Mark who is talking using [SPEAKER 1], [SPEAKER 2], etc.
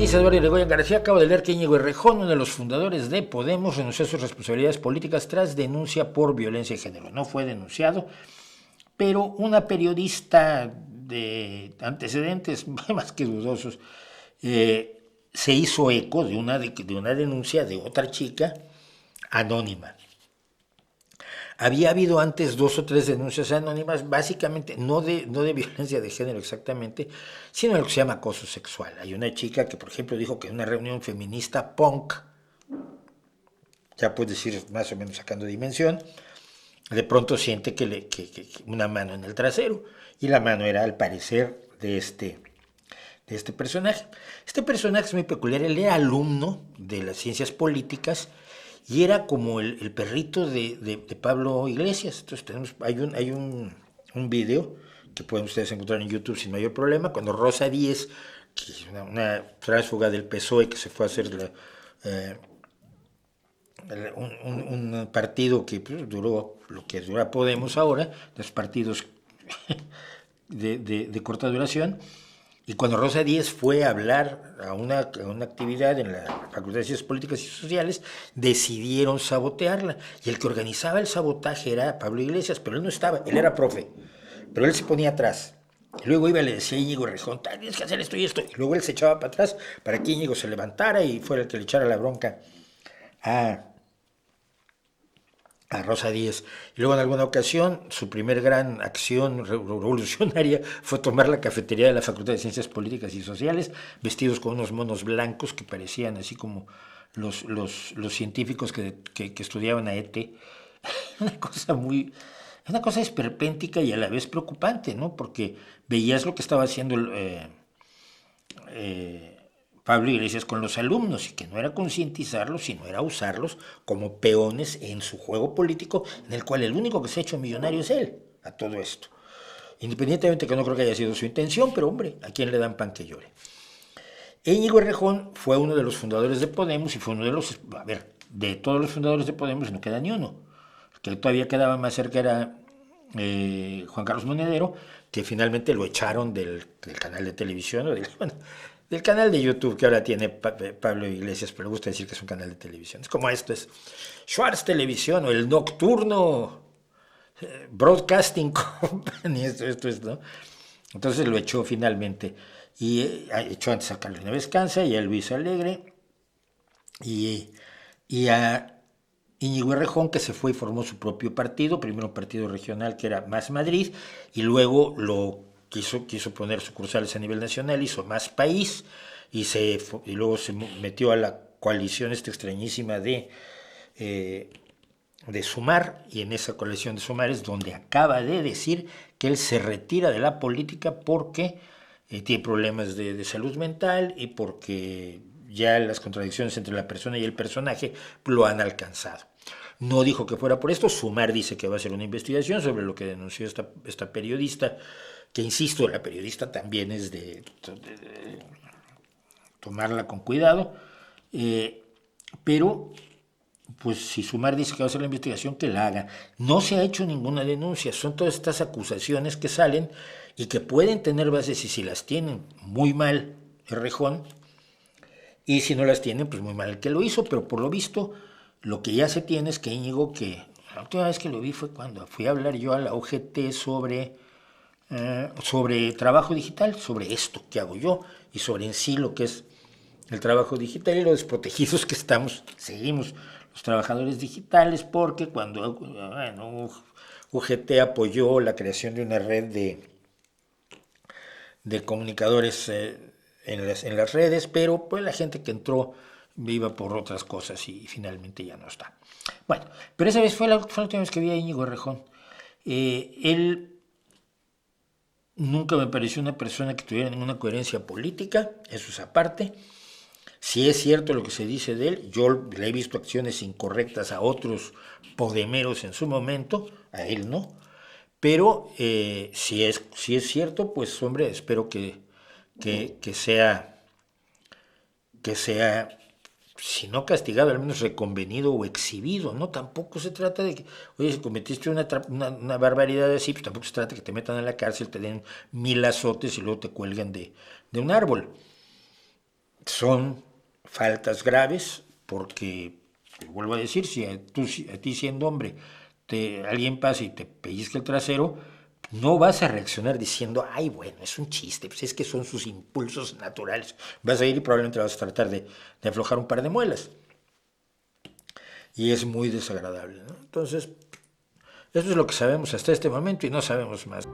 [SPEAKER 1] Dice Eduardo Irigoyen García, acabo de leer que Íñigo Errejón, uno de los fundadores de Podemos, renunció a sus responsabilidades políticas tras denuncia por violencia de género. No fue denunciado, pero una periodista de antecedentes más que dudosos se hizo eco de una denuncia de otra chica anónima. Había habido antes 2 o 3 denuncias anónimas, básicamente no de violencia de género exactamente, sino de lo que se llama acoso sexual. Hay una chica que, por ejemplo, dijo que en una reunión feminista punk, ya puedes ir más o menos sacando dimensión, de pronto siente que una mano en el trasero, y la mano era al parecer de este personaje. Este personaje es muy peculiar, él era alumno de las ciencias políticas y era como el perrito de Pablo Iglesias. Entonces hay un video que pueden ustedes encontrar en YouTube sin mayor problema, cuando Rosa Díez, que es una tránsfuga del PSOE que se fue a hacer un partido que duró lo que dura Podemos ahora, los partidos de corta duración. Y cuando Rosa Díez fue a hablar a una actividad en la Facultad de Ciencias Políticas y Sociales, decidieron sabotearla. Y el que organizaba el sabotaje era Pablo Iglesias, pero él no estaba, él era profe, pero él se ponía atrás. Y luego iba y le decía a Íñigo Errejón, tienes que hacer esto y esto. Y luego él se echaba para atrás para que Íñigo se levantara y fuera el que le echara la bronca a Rosa Díez. Y luego en alguna ocasión su primer gran acción revolucionaria fue tomar la cafetería de la Facultad de Ciencias Políticas y Sociales, vestidos con unos monos blancos que parecían así como los científicos que estudiaban a ET. Una cosa esperpéntica y a la vez preocupante, ¿no? Porque veías lo que estaba haciendo Pablo Iglesias con los alumnos, y que no era concientizarlos, sino era usarlos como peones en su juego político, en el cual el único que se ha hecho millonario es él, a todo esto. Independientemente que no creo que haya sido su intención, pero hombre, ¿a quién le dan pan que llore? Íñigo Errejón fue uno de los fundadores de Podemos y fue uno de los, de todos los fundadores de Podemos no queda ni uno. El que todavía quedaba más cerca era Juan Carlos Monedero, que finalmente lo echaron del canal de televisión, o del canal de YouTube que ahora tiene Pablo Iglesias, pero le gusta decir que es un canal de televisión. Es como esto, es Schwartz Televisión o el Nocturno Broadcasting Company, esto es, ¿no? Entonces lo echó finalmente, y echó antes a Carlos Neves Canza y a Luis Alegre, y a Íñigo Errejón, que se fue y formó su propio partido, primero un partido regional que era Más Madrid, y luego quiso poner sucursales a nivel nacional, hizo Más País, y luego se metió a la coalición esta extrañísima de Sumar, y en esa coalición de Sumar es donde acaba de decir que él se retira de la política porque tiene problemas de salud mental y porque ya las contradicciones entre la persona y el personaje lo han alcanzado. No dijo que fuera por esto. Sumar dice que va a hacer una investigación sobre lo que denunció esta periodista, que insisto, la periodista también es de tomarla con cuidado, pero pues si Sumar dice que va a hacer la investigación, que la haga. No se ha hecho ninguna denuncia, son todas estas acusaciones que salen y que pueden tener bases, y si las tienen, muy mal Errejón, y si no las tienen, pues muy mal el que lo hizo, pero por lo visto, lo que ya se tiene es que Íñigo, que la última vez que lo vi fue cuando fui a hablar yo a la UGT sobre trabajo digital, sobre esto que hago yo, y sobre en sí lo que es el trabajo digital y los desprotegidos que seguimos los trabajadores digitales, porque cuando UGT apoyó la creación de una red de comunicadores en las redes, pero pues la gente que entró iba por otras cosas y finalmente ya no está. Bueno, pero esa vez fue la última vez que vi a Íñigo Errejón. Él nunca me pareció una persona que tuviera ninguna coherencia política, eso es aparte. Si es cierto lo que se dice de él, yo le he visto acciones incorrectas a otros podemeros en su momento, a él no, pero si es cierto, pues hombre, espero que sea, si no castigado, al menos reconvenido o exhibido, ¿no? Tampoco se trata de que, oye, si cometiste una barbaridad así, pues tampoco se trata de que te metan a la cárcel, te den 1000 azotes y luego te cuelguen de un árbol. son faltas graves porque, te vuelvo a decir, si a ti siendo hombre alguien pasa y te pellizca el trasero, no vas a reaccionar diciendo, ay, bueno, es un chiste, pues es que son sus impulsos naturales. Vas a ir y probablemente vas a tratar de aflojar un par de muelas. Y es muy desagradable, ¿no? Entonces, eso es lo que sabemos hasta este momento y no sabemos más.